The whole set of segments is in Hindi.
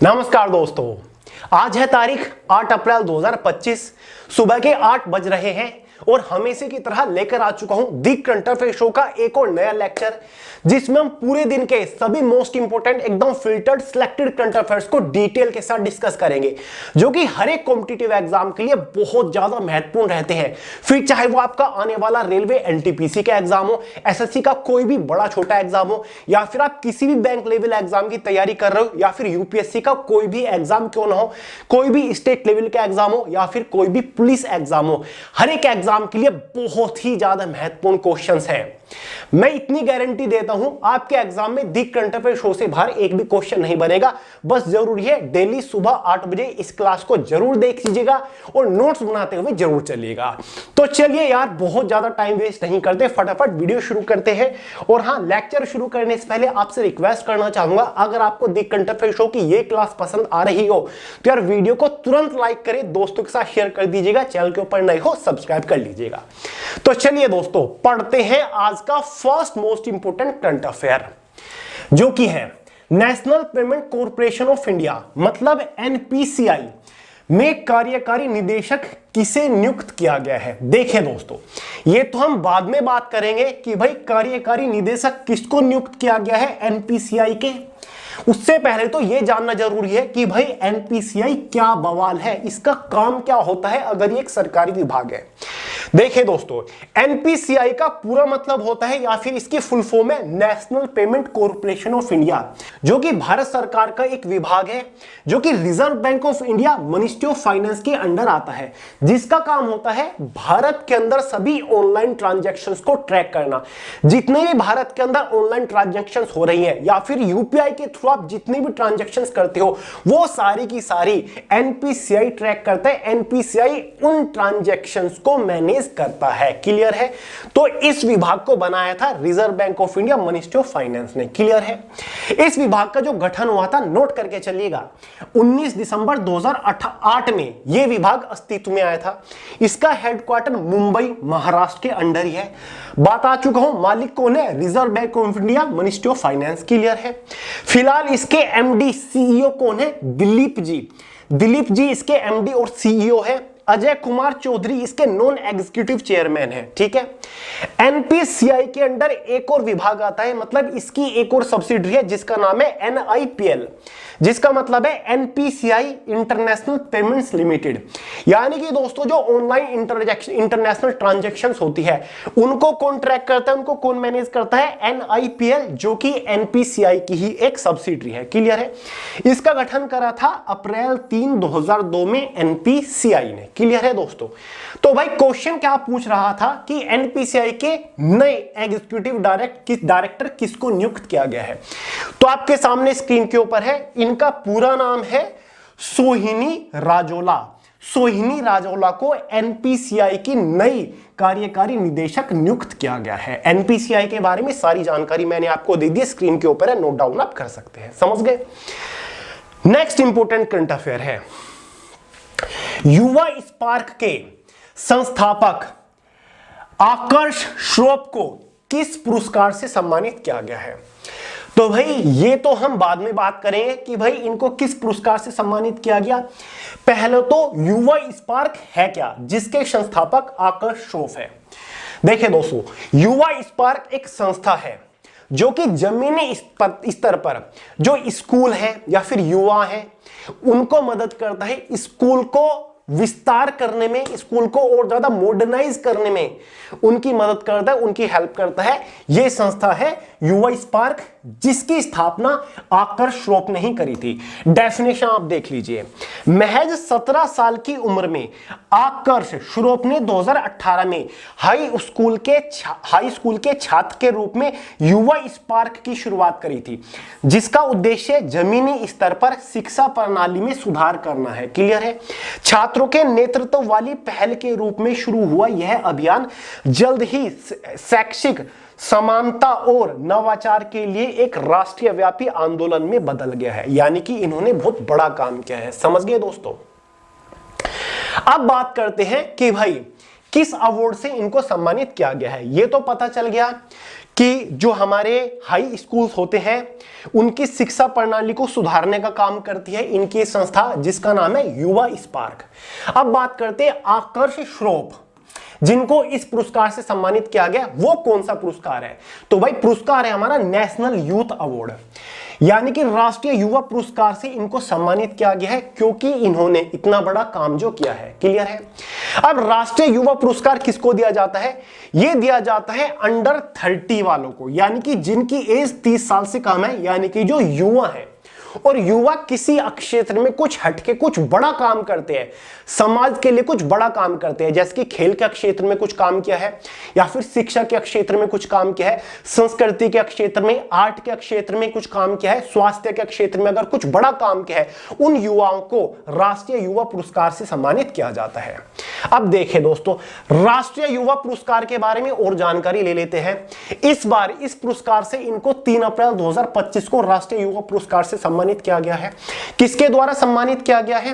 नमस्कार दोस्तों, आज है तारीख 8 अप्रैल 2025। सुबह के 8 बज रहे हैं और हमेशा की तरह लेकर आ चुका हूं दी करंट अफेयर शो का एक और नया लेक्चर, जिसमें हम पूरे दिन के सभी मोस्ट इंपोर्टेंट एकदम फिल्टर्ड सिलेक्टेड करंट अफेयर्स को डिटेल के साथ डिस्कस करेंगे, जो कि हर एक कॉम्पिटिटिव एग्जाम के लिए बहुत ज्यादा महत्वपूर्ण रहते हैं। फिर चाहे वो आपका आने वाला रेलवे एनटीपीसी का एग्जाम हो, एसएससी का कोई भी बड़ा छोटा एग्जाम हो, या फिर आप किसी भी बैंक लेवल एग्जाम की तैयारी कर रहे हो, या फिर यूपीएससी का कोई भी एग्जाम क्यों ना हो, कोई भी स्टेट लेवल का एग्जाम हो, या फिर कोई भी पुलिस एग्जाम हो, हर एक एग्जाम के लिए बहुत ही ज्यादा महत्वपूर्ण क्वेश्चंस हैं। मैं इतनी गारंटी देता हूं, आपके एग्जाम में दी करंट अफेयर शो से बाहर एक भी क्वेश्चन नहीं बनेगा। बस जरूरी है डेली सुबह 8 बजे इस क्लास को जरूर देख लीजिएगा और नोट्स बनाते हुए जरूर चलिएगा। तो चलिए यार, बहुत ज्यादा टाइम वेस्ट नहीं करते, फटाफट वीडियो शुरू करते हैं। और हाँ, लेक्चर शुरू करने से पहले आपसे रिक्वेस्ट करना चाहूंगा, अगर आपको दी करंट अफेयर शो की ये क्लास पसंद आ रही हो तो यार वीडियो को तुरंत लाइक करें, दोस्तों के साथ शेयर कर दीजिएगा, चैनल के ऊपर नए हो सब्सक्राइब कर लीजिएगा। तो चलिए दोस्तों, पढ़ते हैं आज का first most important current affair, जो कि है national payment corporation of India मतलब एनपीसीआई में कार्यकारी निदेशक किसे नियुक्त किया गया है। देखें दोस्तों, ये तो हम बाद में बात करेंगे कि भाई कार्यकारी निदेशक किसको नियुक्त किया गया है एनपीसीआई के। उससे पहले तो यह जानना जरूरी है कि भाई एनपीसीआई क्या बवाल है, इसका काम क्या होता है अगर ये एक सरकारी विभाग है। देखिए दोस्तों, एनपीसीआई का पूरा मतलब होता है, या फिर इसकी फुल फॉर्म है national payment corporation of India, जो कि भारत सरकार का एक विभाग है, जो कि reserve bank of India ministry of finance के अंडर आता है, जिसका काम होता है भारत के अंदर सभी ऑनलाइन ट्रांजैक्शंस को ट्रैक करना। जितने भी भारत के अंदर ऑनलाइन ट्रांजैक्शंस हो रही हैं, या फिर यूपीआई के थ्रू आप जितनी भी ट्रांजैक्शंस करते हो, वो सारी की सारी एनपीसीआई ट्रैक करता है। एनपीसीआई उन ट्रांजैक्शंस को मैनेज करता है। क्लियर है? तो इस विभाग को बनाया था reserve bank of India ministry of finance ने। क्लियर है? इस विभाग का जो गठन हुआ था, नोट करके चलिएगा, 19 दिसंबर 2008 में यह विभाग अस्तित्व में आया था। इसका हेडक्वार्टर मुंबई महाराष्ट्र के अंडर ही है। बात आ चुका हूं, मालिक कौन है? Reserve bank of India ministry of finance. Clear है? फिलहाल इसके एमडी सीईओ कौन है? दिलीप जी। दिलीप जी इसके एमडी और सीईओ है। अजय कुमार चौधरी इसके नॉन एग्जीक्यूटिव चेयरमैन है। ठीक है? एनपीसीआई के अंडर एक और विभाग आता है, मतलब इसकी एक और सब्सिडरी है, जिसका नाम है एनआईपीएल, जिसका मतलब है एनपीसीआई इंटरनेशनल पेमेंट्स लिमिटेड। यानी कि दोस्तों, जो ऑनलाइन इंटरनेशनल ट्रांजैक्शंस होती है, उनको कौन ट्रैक करता है, उनको कौन मैनेज करता है? एनआईपीएल, जो कि एनपीसीआई की ही एक सब्सिडरी है। क्लियर है? इसका गठन करा था अप्रैल 3, 2002 में एनपीसीआई ने। क्लियर है दोस्तों? तो भाई क्वेश्चन क्या पूछ रहा था कि एनपीसीआई के नए एग्जीक्यूटिव डायरेक्टर किसको नियुक्त किया गया है। तो आपके सामने स्क्रीन के ऊपर है, इनका पूरा नाम है सोहिनी राजोला। सोहिनी राजोला को एनपीसीआई की नई कार्यकारी निदेशक नियुक्त किया गया है। एनपीसीआई के बारे में सारी जानकारी मैंने आपको दे दी, स्क्रीन के ऊपर है, नोट डाउन आप कर सकते हैं। समझ गए? नेक्स्ट इंपोर्टेंट करंट अफेयर है, युवा स्पार्क के संस्थापक आकर्ष श्रॉफ को किस पुरस्कार से सम्मानित किया गया है। तो भाई ये तो हम बाद में बात करेंगे कि भाई इनको किस पुरस्कार से सम्मानित किया गया। पहले तो युवा स्पार्क है क्या, जिसके संस्थापक आकर्ष श्रॉफ है। देखिए दोस्तों, युवा स्पार्क एक संस्था है जो कि जमीनी स्तर पर जो स्कूल है या फिर युवा है, उनको मदद करता है स्कूल को विस्तार करने में, स्कूल को और ज्यादा मॉडर्नाइज करने में उनकी मदद करता है, उनकी हेल्प करता है। यह संस्था है युवा स्पार्क, जिसकी स्थापना आकर्ष श्रॉफ ने ही करी थी। डेफिनेशन आप देख लीजिए, महज 17 साल की उम्र में आकर्ष श्रॉफ ने 2018 में हाई स्कूल के छात्र के रूप में युवा स्पार्क की शुरुआत करी थी, जिसका उद्देश्य जमीनी स्तर पर शिक्षा प्रणाली में सुधार करना है। क्लियर है? छात्रों के नेतृत्व वाली पहल के रूप में शुरू हुआ यह अभियान जल्द ही शैक्षिक समानता और नवाचार के लिए एक राष्ट्रीय व्यापी आंदोलन में बदल गया है। यानी कि इन्होंने बहुत बड़ा काम किया है। समझ गए दोस्तों? अब बात करते हैं कि भाई किस अवार्ड से इनको सम्मानित किया गया है। ये तो पता चल गया कि जो हमारे हाई स्कूल्स होते हैं उनकी शिक्षा प्रणाली को सुधारने का काम करती है इनकी संस्था, जिसका नाम है युवा स्पार्क। अब बात करते हैं आकर्ष श्रोफ, जिनको इस पुरस्कार से सम्मानित किया गया। वो कौन सा पुरस्कार है? तो भाई पुरस्कार है हमारा नेशनल यूथ अवार्ड, यानी कि राष्ट्रीय युवा पुरस्कार से इनको सम्मानित किया गया है क्योंकि इन्होंने इतना बड़ा काम जो किया है। क्लियर है? अब राष्ट्रीय युवा पुरस्कार किसको दिया जाता है? यह दिया जाता है अंडर 30 वालों को, यानी कि जिनकी एज 30 साल से कम है, यानी कि जो युवा है और युवा किसी क्षेत्र में कुछ हटके कुछ बड़ा काम करते हैं, समाज के लिए कुछ बड़ा काम करते हैं, जैसे कि खेल के क्षेत्र में कुछ काम किया है या फिर शिक्षा के क्षेत्र में कुछ काम किया है, संस्कृति के क्षेत्र में, आर्ट के क्षेत्र में कुछ काम किया है, स्वास्थ्य के क्षेत्र में अगर कुछ बड़ा काम किया है, उन युवाओं को राष्ट्रीय युवा पुरस्कार से सम्मानित किया जाता है। अब देखें दोस्तों, राष्ट्रीय युवा पुरस्कार के बारे में और जानकारी ले लेते हैं। इस बार इस पुरस्कार से इनको 3 अप्रैल 2025 को राष्ट्रीय युवा पुरस्कार से सम्मानित किया गया है। किसके द्वारा सम्मानित किया गया है?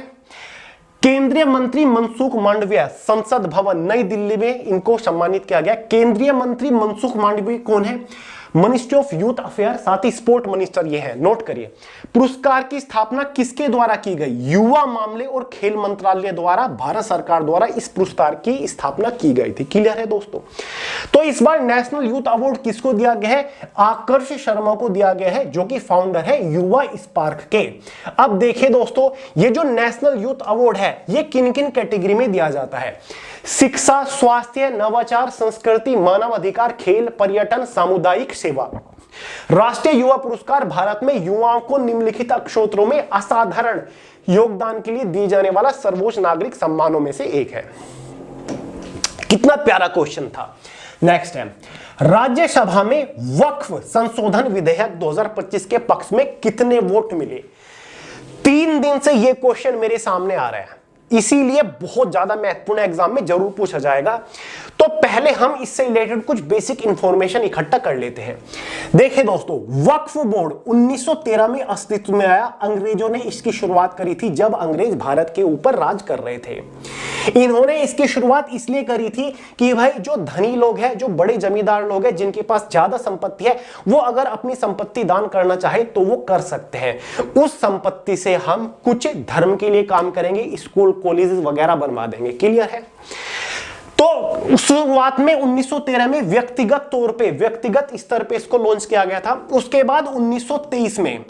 केंद्रीय मंत्री मनसुख मांडविया, संसद भवन नई दिल्ली में इनको सम्मानित किया गया। केंद्रीय मंत्री मनसुख मांडविया कौन है? मिनिस्ट्री ऑफ यूथ अफेयर, साथ ही स्पोर्ट मिनिस्टर ये है, नोट करिए। पुरस्कार की स्थापना किसके द्वारा की गई? युवा मामले और खेल मंत्रालय द्वारा, भारत सरकार द्वारा इस पुरस्कार की स्थापना की गई थी। क्लियर है दोस्तों? तो इस बार नेशनल यूथ अवार्ड किसको दिया गया है? आकर्ष शर्मा को दिया गया है, जो कि फाउंडर है युवा स्पार्क के। अब देखिए दोस्तों, ये जो नेशनल यूथ अवार्ड है ये किन किन कैटेगरी में दिया जाता है? शिक्षा, स्वास्थ्य, नवाचार, संस्कृति, मानव अधिकार, खेल, पर्यटन, सामुदायिक सेवा। राष्ट्रीय युवा पुरस्कार भारत में युवाओं को निम्नलिखित क्षेत्रों में असाधारण योगदान के लिए दी जाने वाला सर्वोच्च नागरिक सम्मानों में से एक है। कितना प्यारा क्वेश्चन था। नेक्स्ट है, राज्यसभा में वक्फ संशोधन विधेयक 2025 के पक्ष में कितने वोट मिले? 3 दिन से यह क्वेश्चन मेरे सामने आ रहा है, इसीलिए बहुत ज्यादा महत्वपूर्ण एग्जाम में जरूर पूछा जाएगा। तो पहले हम इससे रिलेटेड कुछ बेसिक इंफॉर्मेशन इकट्ठा कर लेते हैं। देखिए दोस्तों, वक्फ बोर्ड 1913 में अस्तित्व में आया। अंग्रेजों ने इसकी शुरुआत करी थी जब अंग्रेज भारत के ऊपर राज कर रहे थे। इन्होंने इसकी शुरुआत इसलिए करी थी कि भाई जो धनी लोग हैं, जो बड़े जमींदार लोग हैं, जिनके पास ज्यादा संपत्ति है, वो अगर अपनी संपत्ति दान करना चाहे तो वो कर सकते हैं। उस संपत्ति से हम कुछ धर्म के लिए काम करेंगे, स्कूल कॉलेज वगैरह बनवा देंगे। क्लियर है? तो शुरुआत में 1913 में व्यक्तिगत तौर पे, व्यक्तिगत स्तर पे इसको लॉन्च किया गया था। उसके बाद 1923 में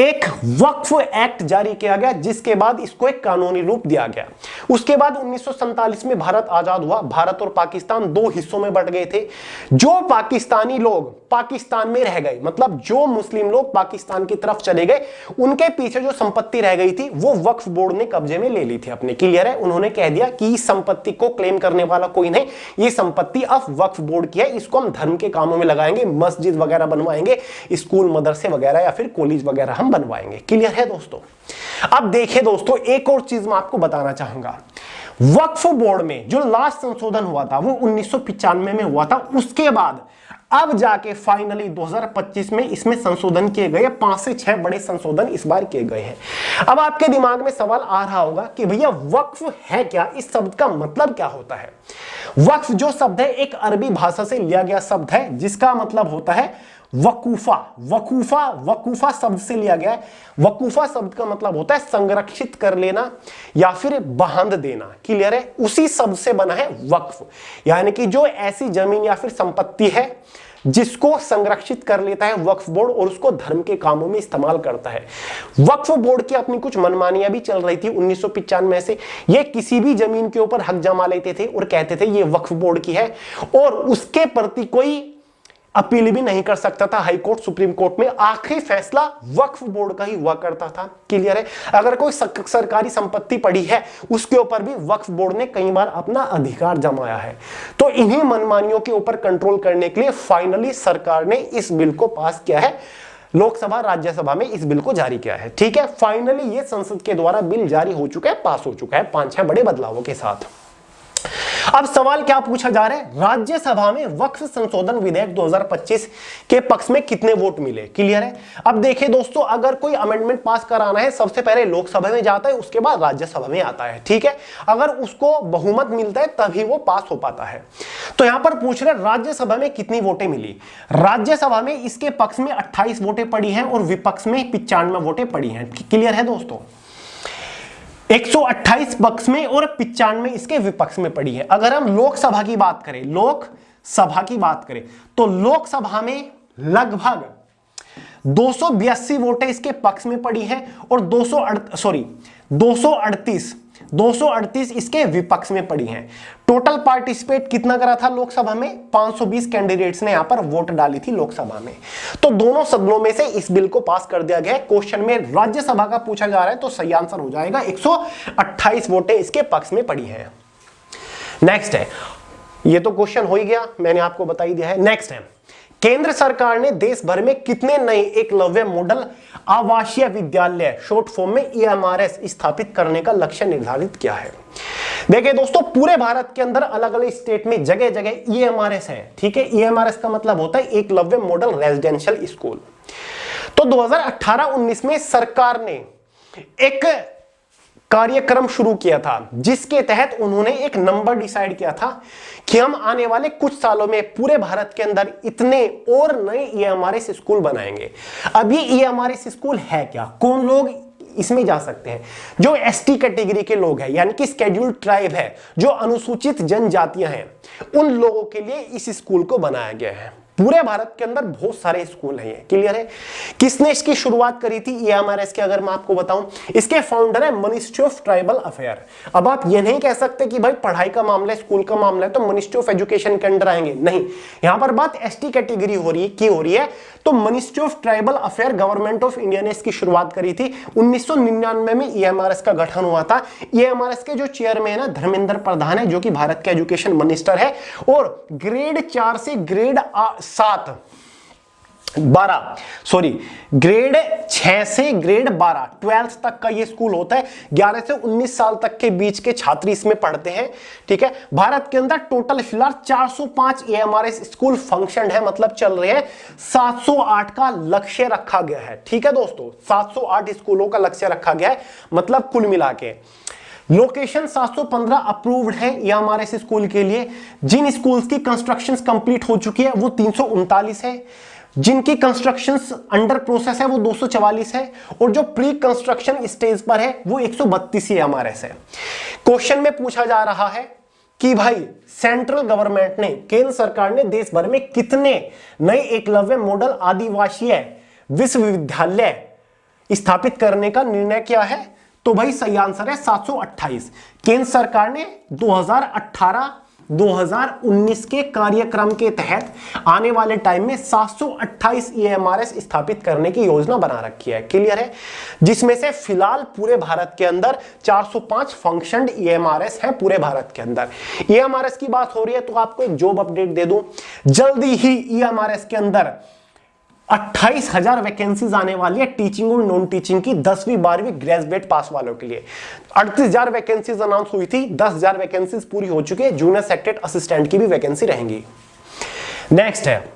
एक वक्फ एक्ट जारी किया गया, जिसके बाद इसको एक कानूनी रूप दिया गया। उसके बाद 1947 में भारत आजाद हुआ। भारत और पाकिस्तान 2 हिस्सों में बंट गए थे। जो पाकिस्तानी लोग पाकिस्तान में रह गए, मतलब जो मुस्लिम लोग पाकिस्तान की तरफ चले गए, उनके पीछे जो संपत्ति रह गई थी वो वक्फ बोर्ड ने कब्जे में ले ली थी अपने। क्लियर है? उन्होंने कह दिया कि इस संपत्ति को क्लेम करने वाला कोई नहीं, ये संपत्ति अब वक्फ बोर्ड की है, इसको हम धर्म के कामों में लगाएंगे, मस्जिद वगैरह बनवाएंगे, स्कूल मदरसे वगैरह या फिर कॉलेज वगैरह हम बनवाएंगे। क्लियर है दोस्तों? अब देखिए दोस्तों, एक और चीज मैं आपको बताना चाहूंगा। वक्फ बोर्ड में जो लास्ट संशोधन हुआ था वो 1995 में हुआ था। उसके बाद अब जाके फाइनली 2025 में इसमें संशोधन किए गए। 5 से 6 बड़े संशोधन इस बार किए गए हैं। अब आपके दिमाग में सवाल आ रहा होगा कि भैया वक्फ है क्या? इस शब्द का मतलब क्या होता है? वक्फ जो शब्द है एक अरबी भाषा से लिया गया शब्द है, जिसका मतलब होता है वकूफा। वकूफा, वकूफा शब्द से लिया गया है। वकूफा शब्द का मतलब होता है संरक्षित कर लेना या फिर बांध देना। क्लियर है? उसी शब्द से बना है वक्फ, यानी कि जो ऐसी जमीन या फिर संपत्ति है जिसको संरक्षित कर लेता है वक्फ बोर्ड और उसको धर्म के कामों में इस्तेमाल करता है। वक्फ बोर्ड की अपनी कुछ मनमानियां भी चल रही थी 1995 से। ये किसी भी जमीन के ऊपर हक जमा लेते थे और कहते थे ये वक्फ बोर्ड की है, और उसके प्रति कोई अपील भी नहीं कर सकता था हाई कोर्ट, सुप्रीम कोर्ट में। आखिरी फैसला वक्फ बोर्ड का ही हुआ करता था। क्लियर है? अगर कोई सरकारी संपत्ति पड़ी है उसके ऊपर भी वक्फ बोर्ड ने कई बार अपना अधिकार जमाया है। तो इन्हीं मनमानियों के ऊपर कंट्रोल करने के लिए फाइनली सरकार ने इस बिल को पास किया है। लोकसभा राज्यसभा में इस बिल को जारी किया है। ठीक है? फाइनली ये संसद के द्वारा बिल जारी हो चुका है, पास हो चुका है 5-6 बड़े बदलावों के साथ। अब सवाल क्या पूछा जा रहा है, राज्यसभा में वक्फ संशोधन विधेयक 2025 के पक्ष में कितने वोट मिले। क्लियर है। अब देखिए दोस्तों, अगर कोई अमेंडमेंट पास कराना है सबसे पहले लोकसभा में जाता है, उसके बाद राज्यसभा में आता है। ठीक है, अगर उसको बहुमत मिलता है तभी वो पास हो पाता है। तो यहां पर पूछ रहे राज्यसभा में कितनी वोटें मिली। राज्यसभा में इसके पक्ष में 28 वोटें पड़ी हैं और विपक्ष में 95 वोटें पड़ी हैं। क्लियर है दोस्तों, 128 पक्ष में और 95 इसके विपक्ष में पड़ी है। अगर हम लोकसभा की बात करें, लोकसभा की बात करें तो लोकसभा में लगभग 282 वोटें इसके पक्ष में पड़ी हैं और 238 इसके विपक्ष में पड़ी हैं। टोटल पार्टिसिपेट कितना करा था लोकसभा में, 520 कैंडिडेट्स ने यहां पर वोट डाली थी लोकसभा में। तो दोनों सदनों में से इस बिल को पास कर दिया गया है। क्वेश्चन में राज्यसभा का पूछा जा रहा है तो सही आंसर हो जाएगा 128 वोटें इसके पक्ष में पड़ी हैं। नेक्स्ट है, ये तो क्वेश्चन हो ही गया, मैंने आपको बता ही दिया है। नेक्स्ट है, केंद्र सरकार ने देश भर में कितने नए एकलव्य मॉडल आवासीय विद्यालय शॉर्ट फॉर्म में EMRS स्थापित करने का लक्ष्य निर्धारित किया है। देखिए दोस्तों, पूरे भारत के अंदर अलग अलग स्टेट में जगह जगह EMRS है। ठीक है, EMRS का मतलब होता है एकलव्य मॉडल रेजिडेंशियल स्कूल। तो 2018-19 में सरकार ने एक कार्यक्रम शुरू किया था जिसके तहत उन्होंने एक नंबर डिसाइड किया था कि हम आने वाले कुछ सालों में पूरे भारत के अंदर इतने और नए EMRS स्कूल बनाएंगे। अब ये EMRS स्कूल है क्या, कौन लोग इसमें जा सकते हैं? जो ST कैटेगरी के लोग हैं, यानी कि शेड्यूल्ड ट्राइब है, जो अनुसूचित जनजातियां हैं, उन लोगों के लिए इस स्कूल को बनाया गया है। पूरे भारत के अंदर बहुत सारे स्कूल हैं। ये क्लियर है। किसने इसकी शुरुआत करी थी EMRS के, अगर मैं आपको बताऊं, इसके फाउंडर है मिनिस्ट्री ऑफ ट्राइबल अफेयर। अब आप ये नहीं कह सकते कि भाई पढ़ाई का मामला है, स्कूल का मामला है तो मिनिस्ट्री ऑफ एजुकेशन के अंडर आएंगे, नहीं। यहां पर बात ST कैटेगरी हो रही है तो ministry of tribal affair government of India ने इसकी शुरुआत करी थी। 1999 में EMRS का गठन हुआ था। EMRS के जो चेयरमैन है धर्मेंद्र प्रधान है, जो कि भारत के एजुकेशन मिनिस्टर है। और ग्रेड 4 से ग्रेड 6 से ग्रेड 12 12th तक का ये स्कूल होता है। 11 से 19 साल तक के बीच के छात्र इसमें पढ़ते हैं। ठीक है, भारत के अंदर टोटल फिलहाल 405 EMRS स्कूल फंक्शन है, मतलब चल रहे हैं। 708 का लक्ष्य रखा गया है। ठीक है दोस्तों, 708 स्कूलों का लक्ष्य रखा गया है, मतलब कुल मिला के लोकेशन 715 अप्रूव्ड है EMRS स्कूल के लिए। जिन स्कूल्स की कंस्ट्रक्शंस कंप्लीट हो चुकी है वो 339 है, जिनकी कंस्ट्रक्शंस अंडर प्रोसेस है वो 244 है, और जो प्री कंस्ट्रक्शन स्टेज पर है वो 132 EMRS है। क्वेश्चन में पूछा जा रहा है कि भाई सेंट्रल गवर्नमेंट ने, केंद्र सरकार ने देश भर में कितने नए एकलव्य मॉडल आदिवासीय विश्वविद्यालय स्थापित करने का निर्णय किया है। तो भाई सही आंसर है 728। केंद्र सरकार ने 2018-2019 के कार्यक्रम के तहत आने वाले टाइम में 728 EMRS स्थापित करने की योजना बना रखी है। क्लियर है, जिसमें से फिलहाल पूरे भारत के अंदर 405 फंक्शनड EMRS है पूरे भारत के अंदर। EMRS की बात हो रही है तो आपको एक जॉब अपडेट दे दूं, जल्दी ही EMRS के अंदर 28,000 वैकेंसीज आने वाली है टीचिंग और नॉन टीचिंग की 10वीं 12वीं ग्रेजुएट पास वालों के लिए। 38,000 वैकेंसीज अनाउंस हुई थी, 10,000 वैकेंसीज पूरी हो चुकी है। जूनियर सेक्रेटरी असिस्टेंट की भी वैकेंसी रहेंगी। नेक्स्ट है,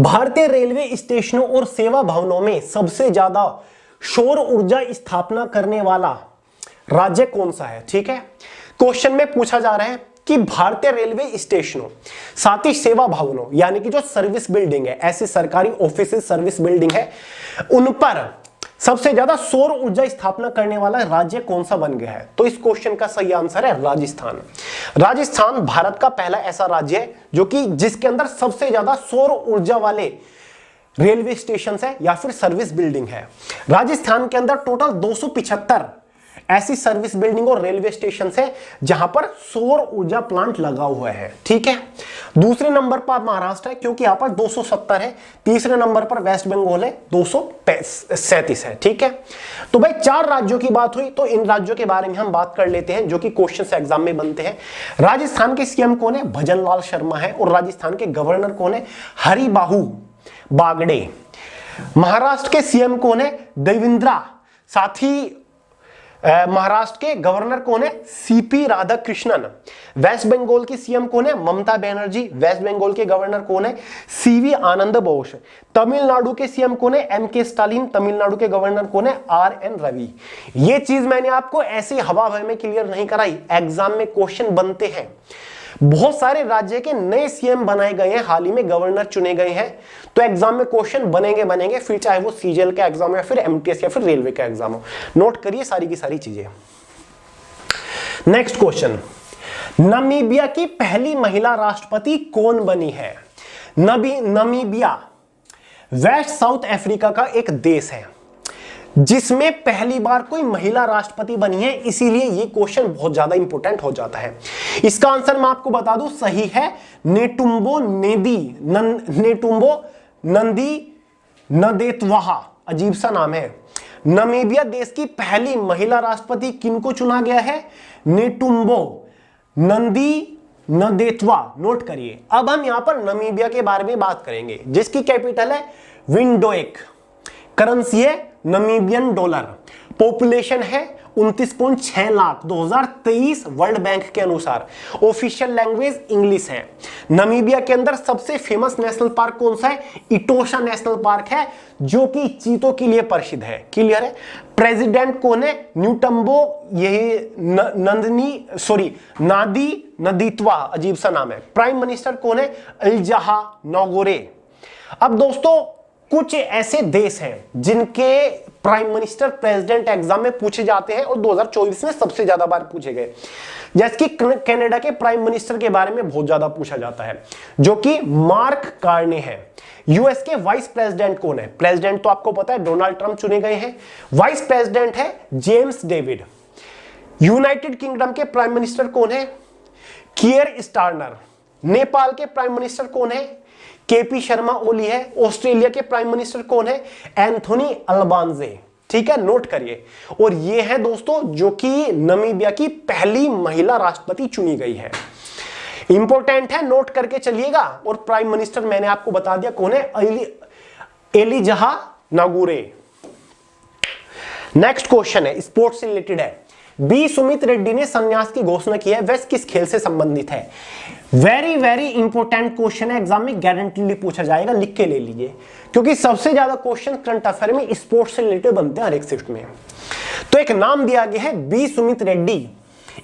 भारतीय रेलवे स्टेशनों और सेवा भवनों में सबसे ज्यादा सौर ऊर्जा स्थापना करने वाला राज्य कौन सा है। ठीक है, क्वेश्चन में पूछा जा रहा है कि भारतीय रेलवे स्टेशनों साथ ही सेवा भवनों, यानी कि जो सर्विस बिल्डिंग है, ऐसी सरकारी ऑफिस सर्विस बिल्डिंग है, उन पर सबसे ज्यादा सौर ऊर्जा स्थापना करने वाला राज्य कौन सा बन गया है। तो इस क्वेश्चन का सही आंसर है राजस्थान। राजस्थान भारत का पहला ऐसा राज्य है जो कि जिसके अंदर सबसे ज्यादा सौर ऊर्जा वाले रेलवे स्टेशन है या फिर सर्विस बिल्डिंग है। राजस्थान के अंदर टोटल 275 ऐसी सर्विस बिल्डिंग और रेलवे स्टेशन है जहां पर सौर ऊर्जा प्लांट लगा हुआ है। ठीक है, दूसरे नंबर पर महाराष्ट्र है क्योंकि यहां पर 270 है। तीसरे नंबर पर वेस्ट बंगाल है, 237 है। ठीक है, तो भाई 4 राज्यों की बात हुई, तो इन राज्यों के बारे में हम बात कर लेते हैं जो कि क्वेश्चन एग्जाम में बनते हैं। राजस्थान के सीएम कौन है? भजन लाल शर्मा है। और राजस्थान के गवर्नर कौन है? हरिबाहु बागड़े। महाराष्ट्र के सीएम कौन है? देवेंद्र। साथ ही महाराष्ट्र के गवर्नर कौन है? सीपी राधाकृष्णन। वेस्ट बंगाल की सीएम कौन है? ममता बनर्जी। वेस्ट बंगाल के गवर्नर कौन है? सीवी आनंद बोस। तमिलनाडु के सीएम कौन है? MK Stalin. तमिलनाडु के गवर्नर कौन है? आरएन रवि। ये चीज मैंने आपको ऐसे हवा भर में क्लियर नहीं कराई, एग्जाम में क्वेश्चन बनते हैं। बहुत सारे राज्य के नए सीएम बनाए गए हैं, हाल ही में गवर्नर चुने गए हैं, तो एग्जाम में क्वेश्चन बनेंगे, फिर चाहे वो सीजीएल का एग्जाम हो या फिर एमटीएस या फिर रेलवे का एग्जाम हो। नोट करिए सारी की सारी चीजें। नेक्स्ट क्वेश्चन, नामीबिया की पहली महिला राष्ट्रपति कौन बनी है? नामीबिया वेस्ट साउथ अफ्रीका का एक देश है जिसमें पहली बार कोई महिला राष्ट्रपति बनी है, इसीलिए ये क्वेश्चन बहुत ज्यादा इंपॉर्टेंट हो जाता है। इसका आंसर मैं आपको बता दूं, सही है नेटुम्बो नंदी नदेतवाहा। अजीब सा नाम है। नामीबिया देश की पहली महिला राष्ट्रपति किनको चुना गया है? नेटुम्बो नंदी नदेतवा। नोट करिए। अब हम यहां पर नामीबिया के बारे में बात करेंगे, जिसकी कैपिटल है विंडोएक, करेंसी है नामीबियन डॉलर, पॉपुलेशन है 29.6 लाख 2023 वर्ल्ड बैंक के अनुसार, ऑफिशियल लैंग्वेज इंग्लिश है। नामीबिया के अंदर सबसे फेमस नेशनल पार्क कौन सा है? इटोशा नेशनल पार्क है, जो कि चीतों के लिए प्रसिद्ध है। क्लियर है? प्रेसिडेंट कौन है? न्यूटम्बो नादी नदीतवा। अजीब सा नाम है। प्राइम मिनिस्टर कौन है? अल्जहा नोगोरे। अब दोस्तों कुछ ऐसे देश हैं जिनके प्राइम मिनिस्टर प्रेसिडेंट एग्जाम में पूछे जाते हैं और 2024 में सबसे ज्यादा बार पूछे गए, जैसे कि कनाडा के प्राइम मिनिस्टर के बारे में बहुत ज्यादा पूछा जाता है, जो कि मार्क कार्ने है। यूएस के वाइस प्रेसिडेंट कौन है? प्रेसिडेंट तो आपको पता है डोनाल्ड ट्रंप चुने गए हैं, वाइस प्रेसिडेंट है जेम्स डेविड। यूनाइटेड किंगडम के प्राइम मिनिस्टर कौन है? कियर स्टारमर। नेपाल के प्राइम मिनिस्टर कौन है? केपी शर्मा ओली है। ऑस्ट्रेलिया के प्राइम मिनिस्टर कौन है? एंथोनी अल्बांजे। ठीक है, नोट करिए। और ये है दोस्तों जो कि नामीबिया की पहली महिला राष्ट्रपति चुनी गई है। इंपॉर्टेंट है, नोट करके चलिएगा। और प्राइम मिनिस्टर मैंने आपको बता दिया कौन है? एलिजहा नागुरे। नेक्स्ट क्वेश्चन है, स्पोर्ट्स से रिलेटेड है। बी सुमित रेड्डी ने संन्यास की घोषणा की है, वह किस खेल से संबंधित है? वेरी वेरी इंपॉर्टेंट क्वेश्चन है, एग्जाम में गारंटीली पूछा जाएगा, लिख के ले लीजिए, क्योंकि सबसे ज्यादा क्वेश्चन करंट अफेयर में स्पोर्ट्स से रिलेटेड बनते हैं हर एक शिफ्ट में। तो एक नाम दिया गया है बी सुमित रेड्डी,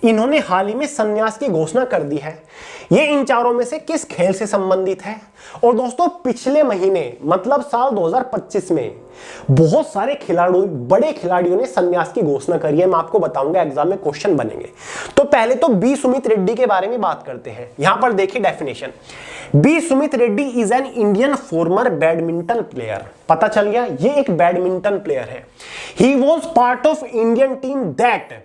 इन्होंने हाल ही में संन्यास की घोषणा कर दी है। ये इन चारों में से किस खेल से संबंधित है? और दोस्तों पिछले महीने मतलब साल 2025 में बहुत सारे बड़े खिलाड़ियों ने संन्यास की घोषणा करी है। मैं आपको बताऊंगा, एग्जाम में क्वेश्चन बनेंगे। तो पहले तो बी सुमित रेड्डी के बारे में बात करते हैं। यहां पर देखिए definition, B Sumeeth Reddy is an Indian former badminton player. पता चल गया, ये एक बैडमिंटन प्लेयर है। He was part of Indian team that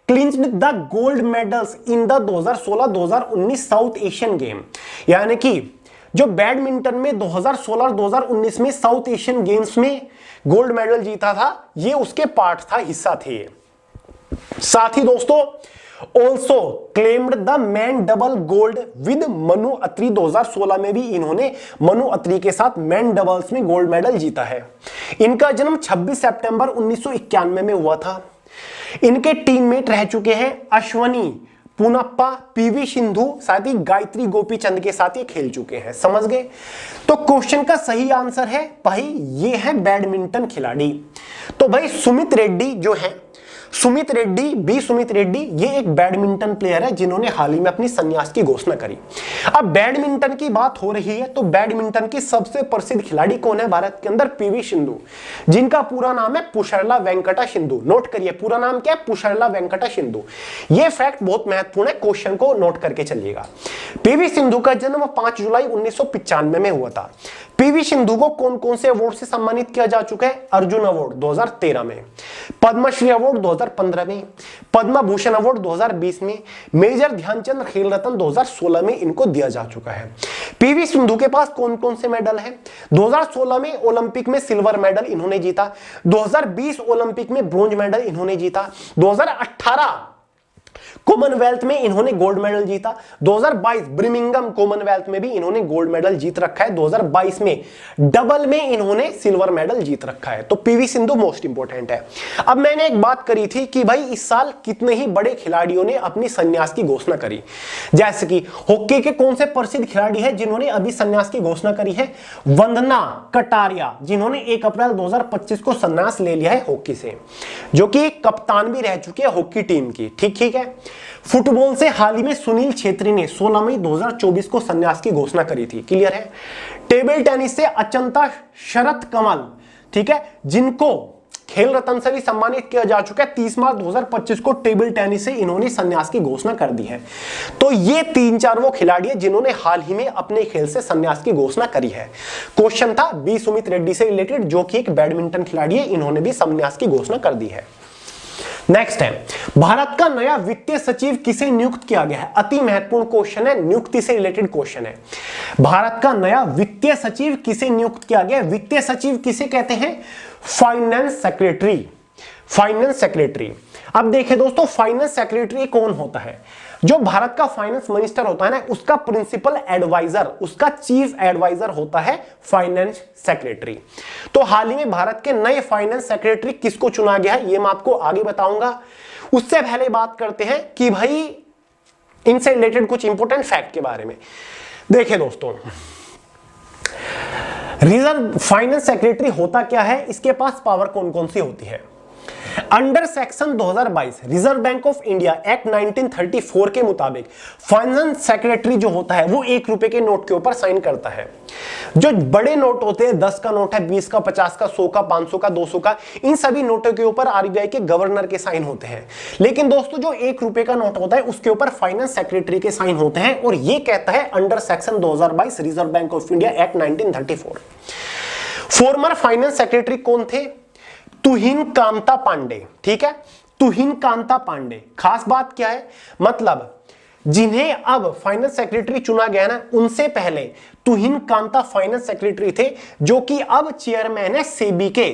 clinched the gold medals in the 2016-2019 South Asian game. यानी कि जो बैडमिंटन में 2016 और 2019 में साउथ एशियन गेम्स में गोल्ड मेडल जीता था, ये उसके पार्ट था, हिस्सा थे। साथ ही दोस्तों also claimed the man double gold with Manu Atri. 2016 में भी इन्होंने मनु अत्री के साथ मैन डबल्स में गोल्ड मेडल जीता है। इनका जन्म 26 सितंबर 1991 में हुआ था। इनके टीममेट रह चुके हैं अश्वनी पुनप्पा, पीवी सिंधु, साथ ही गायत्री गोपीचंद के साथ ये खेल चुके हैं। समझ गए? तो क्वेश्चन का सही आंसर है भाई ये है बैडमिंटन खिलाड़ी। तो भाई सुमित रेड्डी जो है, सुमित रेड्डी, बी सुमित रेड्डी, ये एक बैडमिंटन प्लेयर है जिन्होंने हाल ही में अपनी संन्यास की घोषणा करी। अब बैडमिंटन की बात हो रही है तो बैडमिंटन की सबसे प्रसिद्ध खिलाड़ी कौन है भारत के अंदर? पीवी सिंधु, जिनका पूरा नाम है पुशरला वेंकटा सिंधु। नोट करिए, पूरा नाम क्या है? पुशरला वेंकटा सिंधु। यह फैक्ट बहुत महत्वपूर्ण है, क्वेश्चन को नोट करके चलिएगा। पीवी सिंधु का जन्म 5 जुलाई 1995 में हुआ था। पीवी सिंधु को कौन कौन से अवार्ड से सम्मानित किया जा चुका है? अर्जुन अवार्ड 2013 में, पद्मश्री अवार्ड 2015 में, पद्म भूषण अवार्ड 2020 में, मेजर ध्यानचंद खेल रत्न 2016 में इनको दिया जा चुका है। पीवी सिंधु के पास कौन कौन से मेडल हैं? 2016 में ओलंपिक में सिल्वर मेडल इन्होंने जीता, 2020 ओलंपिक में ब्रोंज मेडल इन्होंने जीता, 2018 कॉमनवेल्थ में इन्होंने गोल्ड मेडल जीता। 2022 ब्रिमिंगम कॉमनवेल्थ में भी इन्होंने गोल्ड मेडल जीत रखा है। 2022 में डबल में इन्होंने सिल्वर मेडल जीत रखा है। तो पीवी सिंधु मोस्ट इंपोर्टेंट है। अब मैंने एक बात करी थी कि भाई इस साल कितने ही बड़े खिलाड़ियों ने अपनी संन्यास की घोषणा करी। जैसे कि हॉकी के कौन से प्रसिद्ध खिलाड़ी हैं जिन्होंने अभी संन्यास की घोषणा करी है? वंदना कटारिया, जिन्होंने 1 अप्रैल 2025 को संन्यास ले लिया है हॉकी से, जो कि कप्तान भी रह चुके हैं हॉकी टीम की। ठीक है। फुटबॉल से हाल ही में सुनील छेत्री ने 16 मई 2024 को संन्यास की घोषणा करी थी। क्लियर है। टेबल टेनिस से अचंता शरत कमल, ठीक है, जिनको खेल रत्न से भी सम्मानित किया जा चुका है, 30 मार्च 2025 को टेबल टेनिस से इन्होंने संन्यास की घोषणा कर दी है। तो ये 3-4 वो खिलाड़ी हैं जिन्होंने हाल ही में अपने खेल से संन्यास की घोषणा करी है। क्वेश्चन था बी सुमित रेड्डी से रिलेटेड, जो कि एक बैडमिंटन खिलाड़ी है, इन्होंने भी संन्यास की घोषणा कर दी है। नेक्स्ट है, भारत का नया वित्तीय सचिव किसे नियुक्त किया गया है? अति महत्वपूर्ण क्वेश्चन है, नियुक्ति से रिलेटेड क्वेश्चन है। भारत का नया वित्तीय सचिव किसे नियुक्त किया गया? वित्तीय सचिव किसे कहते हैं? Finance secretary. Finance secretary. अब देखिए दोस्तों, फाइनेंस सेक्रेटरी कौन होता है? जो भारत का फाइनेंस मिनिस्टर होता है ना, उसका प्रिंसिपल एडवाइजर, उसका चीफ एडवाइजर होता है फाइनेंस सेक्रेटरी। तो हाल ही में भारत के नए फाइनेंस सेक्रेटरी किसको चुना गया है, ये मैं आपको आगे बताऊंगा। उससे पहले बात करते हैं कि भाई इनसे रिलेटेड कुछ इंपॉर्टेंट फैक्ट के बारे में। देखिए दोस्तों, रिजर्व फाइनेंस सेक्रेटरी होता क्या है, इसके पास पावर कौन कौन सी होती है? Under section 2022 reserve bank of India act 1934 के मुताबिक फाइनेंस सेक्रेटरी जो होता है वो 1 रुपए के नोट के ऊपर साइन करता है। जो बड़े नोट होते हैं, 10 का नोट है, 20 का, 50 का, 100 का, 500 का, 200 का, इन सभी नोटों के ऊपर आरबीआई के गवर्नर के साइन होते हैं। लेकिन दोस्तों जो 1 रुपए का नोट होता है उसके ऊपर फाइनेंस सेक्रेटरी के साइन होते हैं, और ये कहता है under section 2022 reserve bank of India act 1934। Former finance secretary कौन थे? तुहिन कांता पांडे। ठीक है, तुहिन कांता पांडे। खास बात क्या है, मतलब जिन्हें अब फाइनेंस सेक्रेटरी चुना गया ना, उनसे पहले तुहिन कांता फाइनेंस सेक्रेटरी थे, जो कि अब चेयरमैन है सेबी के,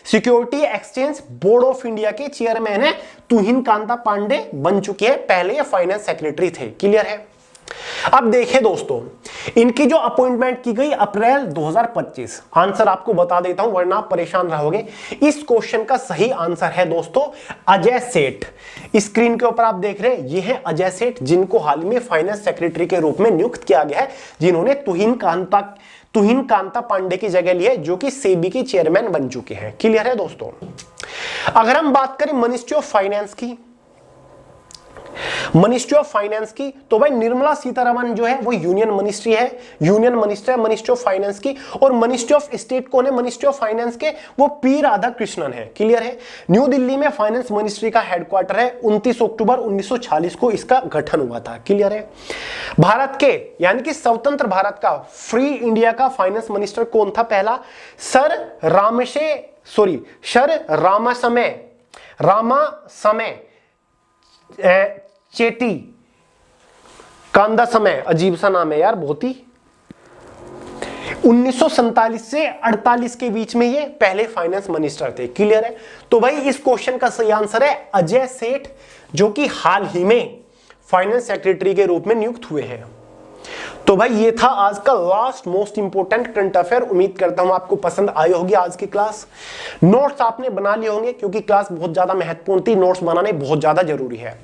security exchange board of India के चेयरमैन है तुहिन कांता पांडे बन चुके हैं। पहले ये फाइनेंस सेक्रेटरी थे। क्लियर है। अब देखिए दोस्तों, इनकी जो अपॉइंटमेंट की गई अप्रैल 2025, आंसर आपको बता देता हूं वरना आप परेशान रहोगे। इस क्वेश्चन का सही आंसर है दोस्तों अजय सेठ। स्क्रीन के ऊपर आप देख रहे हैं, ये है अजय सेठ, जिनको हाल में फाइनेंस सेक्रेटरी के रूप में नियुक्त किया गया है, जिन्होंने तुहिन कांता पांडे की जगह ली है, जो कि सेबी के चेयरमैन बन चुके हैं। क्लियर है दोस्तों। अगर हम बात करें मिनिस्ट्री ऑफ फाइनेंस की, मिनिस्ट्री ऑफ फाइनेंस की, तो भाई निर्मला सीतारमण जो है वो यूनियन मिनिस्ट्री है, यूनियन मिनिस्टर है मिनिस्ट्री ऑफ फाइनेंस की। और मिनिस्ट्री ऑफ स्टेट कौन है मिनिस्ट्री ऑफ फाइनेंस के? वो पी राधाकृष्णन है। क्लियर है। न्यू दिल्ली में फाइनेंस मिनिस्ट्री का हेडक्वार्टर है। 29 अक्टूबर 1946 को इसका गठन हुआ था। क्लियर है। भारत के यानी कि स्वतंत्र भारत का, फ्री इंडिया का फाइनेंस मिनिस्टर कौन था? पहला सर रामासमय चेटी कांदा समय, अजीब सा नाम है यार बहुत ही। 1947 से 48 के बीच में ये पहले फाइनेंस मिनिस्टर थे। क्लियर है। तो भाई इस क्वेश्चन का सही आंसर है अजय सेठ, जो कि हाल ही में फाइनेंस सेक्रेटरी के रूप में नियुक्त हुए हैं। तो भाई ये था आज का last most important current affair. उम्मीद करता हूं आपको पसंद आई होगी आज की क्लास। नोट्स आपने बना लिए होंगे, क्योंकि क्लास बहुत ज्यादा महत्वपूर्ण थी, नोट्स बनाने बहुत ज्यादा जरूरी है।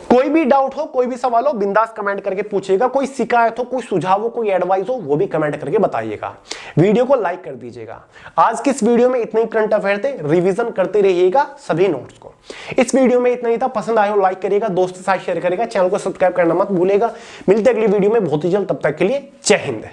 कोई भी डाउट हो, कोई भी सवाल हो, बिंदास कमेंट करके पूछिएगा। कोई शिकायत हो, कोई सुझाव हो, कोई एडवाइस हो, वो भी कमेंट करके बताइएगा। वीडियो को लाइक कर दीजिएगा। आज की इस वीडियो में इतने ही करंट अफेयर थे, रिवीजन करते रहिएगा सभी नोट्स को। इस वीडियो में इतना ही था। पसंद आए हो लाइक करिएगा, दोस्त के साथ शेयर करिएगा, चैनल को सब्सक्राइब करना मत भूलिएगा। मिलते हैं अगली वीडियो में बहुत ही जल्द, तब तक के लिए जय हिंद।